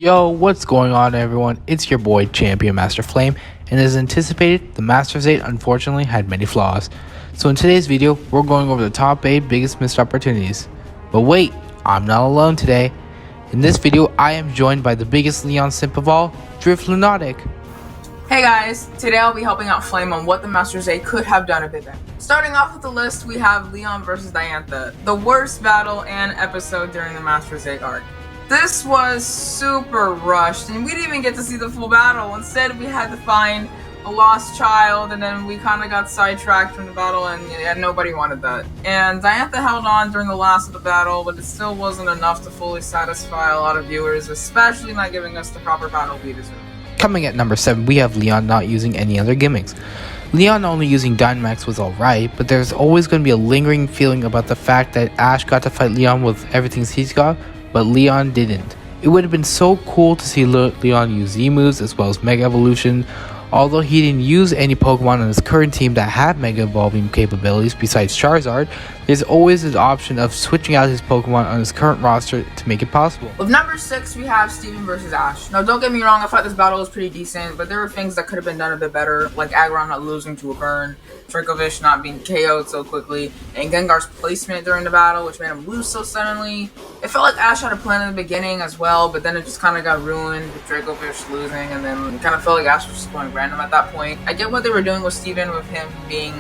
Yo, what's going on everyone? It's your boy Champion Master Flame, and as anticipated, the Masters 8 unfortunately had many flaws. So in today's video, we're going over the top 8 biggest missed opportunities. But wait, I'm not alone today. In this video, I am joined by the biggest Leon simp of all, Drift Lunatic. Hey guys, today I'll be helping out Flame on what the Masters 8 could have done a bit better. Starting off with the list, we have Leon versus Diantha, the worst battle and episode during the Masters 8 arc. This was super rushed, and we didn't even get to see the full battle. Instead, we had to find a lost child, and then we kind of got sidetracked from the battle, and nobody wanted that. And Diantha held on during the last of the battle, but it still wasn't enough to fully satisfy a lot of viewers, especially not giving us the proper battle we deserve. Coming at number 7, we have Leon not using any other gimmicks. Leon only using Dynamax was alright, but there's always going to be a lingering feeling about the fact that Ash got to fight Leon with everything he's got, but Leon didn't. It would have been so cool to see Leon use Z-moves as well as Mega Evolution. Although he didn't use any Pokemon on his current team that have Mega Evolving capabilities besides Charizard, there's always the option of switching out his Pokemon on his current roster to make it possible. With number 6, we have Steven versus Ash. Now, don't get me wrong, I thought this battle was pretty decent, but there were things that could have been done a bit better, like Aggron not losing to a burn, Dracovish not being KO'd so quickly, and Gengar's placement during the battle, which made him lose so suddenly. It felt like Ash had a plan in the beginning as well, but then it just kind of got ruined with Dracovish losing, and then it kind of felt like Ash was just going random at that point. I get what they were doing with Steven with him being,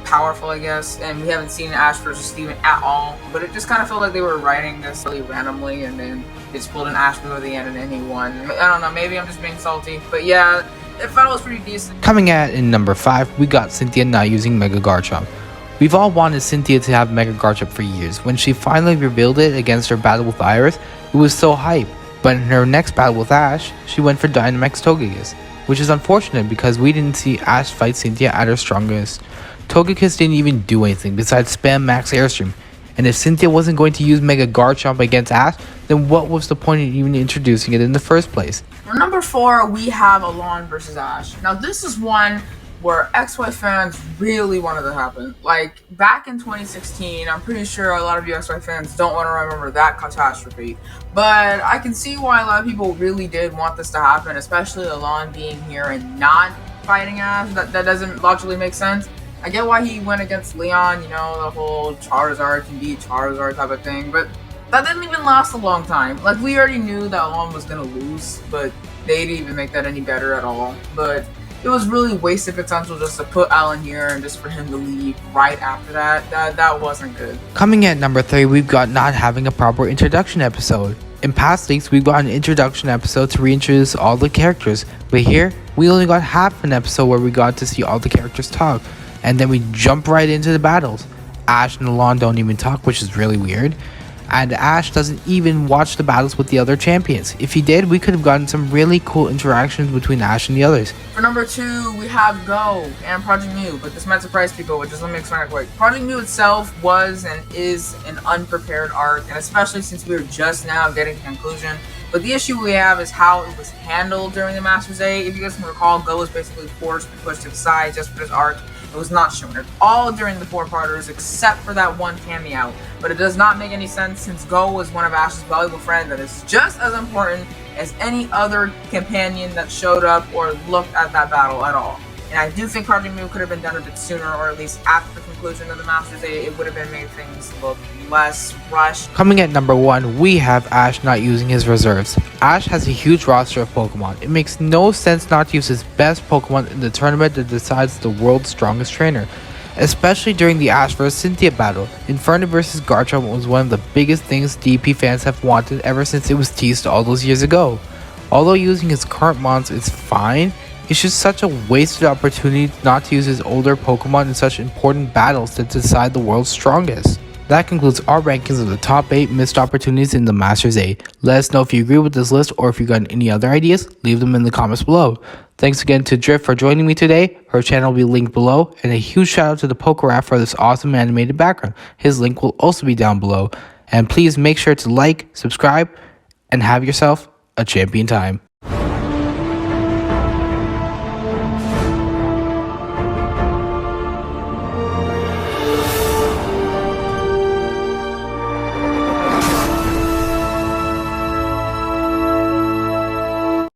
powerful, I guess, and we haven't seen Ash versus Steven at all, but it just kind of felt like they were writing this really randomly, and then they just pulled an Ash move at the end and then he won. I don't know, maybe I'm just being salty, but yeah, it felt it was pretty decent. Coming at in number 5, we got Cynthia not using Mega Garchomp. We've all wanted Cynthia to have Mega Garchomp for years. When she finally revealed it against her battle with Iris, it was so hype, but in her next battle with Ash, she went for Dynamax Togekiss, which is unfortunate because we didn't see Ash fight Cynthia at her strongest. Togekiss didn't even do anything besides spam Max Airstream, and if Cynthia wasn't going to use Mega Garchomp against Ash, then what was the point of even introducing it in the first place? For number 4, we have Alon versus Ash. Now this is one where XY fans really wanted to happen. Like, back in 2016, I'm pretty sure a lot of you XY fans don't want to remember that catastrophe. But I can see why a lot of people really did want this to happen, especially Alon being here and not fighting Ash. That doesn't logically make sense. I get why he went against Leon, the whole Charizard can beat Charizard type of thing, but that didn't even last a long time. Like, we already knew that Alon was gonna lose, but they didn't even make that any better at all. But it was really wasted potential just to put Alan here and just for him to leave right after that. That wasn't good. Coming at number 3, we've got not having a proper introduction episode. In past leaks, we've got an introduction episode to reintroduce all the characters, but here, we only got half an episode where we got to see all the characters talk, and then we jump right into the battles. Ash and Alon don't even talk, which is really weird. And Ash doesn't even watch the battles with the other champions. If he did, we could have gotten some really cool interactions between Ash and the others. For number 2, we have Go and Project Mu, but this might surprise people, which is let me explain it quick. Project Mu itself was and is an unprepared arc, and especially since we were just now getting to conclusion. But the issue we have is how it was handled during the Masters 8. If you guys can recall, Go was basically forced to push to the side just for this arc. It was not shown at all during the 4-parters except for that one cameo. But it does not make any sense since Go was one of Ash's valuable friends that is just as important as any other companion that showed up or looked at that battle at all. And I do think Project Mu could have been done a bit sooner, or at least after the conclusion of the Masters 8, it would have been made things look less rushed. Coming at number 1, we have Ash not using his reserves. Ash has a huge roster of Pokemon. It makes no sense not to use his best Pokemon in the tournament that decides the world's strongest trainer, especially during the Ash vs Cynthia battle. Inferno vs Garchomp was one of the biggest things DP fans have wanted ever since it was teased all those years ago. Although using his current mons is fine, it's just such a wasted opportunity not to use his older Pokemon in such important battles that decide the world's strongest. That concludes our rankings of the top 8 missed opportunities in the Masters 8. Let us know if you agree with this list or if you got any other ideas, leave them in the comments below. Thanks again to Drift for joining me today. Her channel will be linked below, and a huge shout out to the Pokerap for this awesome animated background. His link will also be down below. And please make sure to like, subscribe, and have yourself a champion time.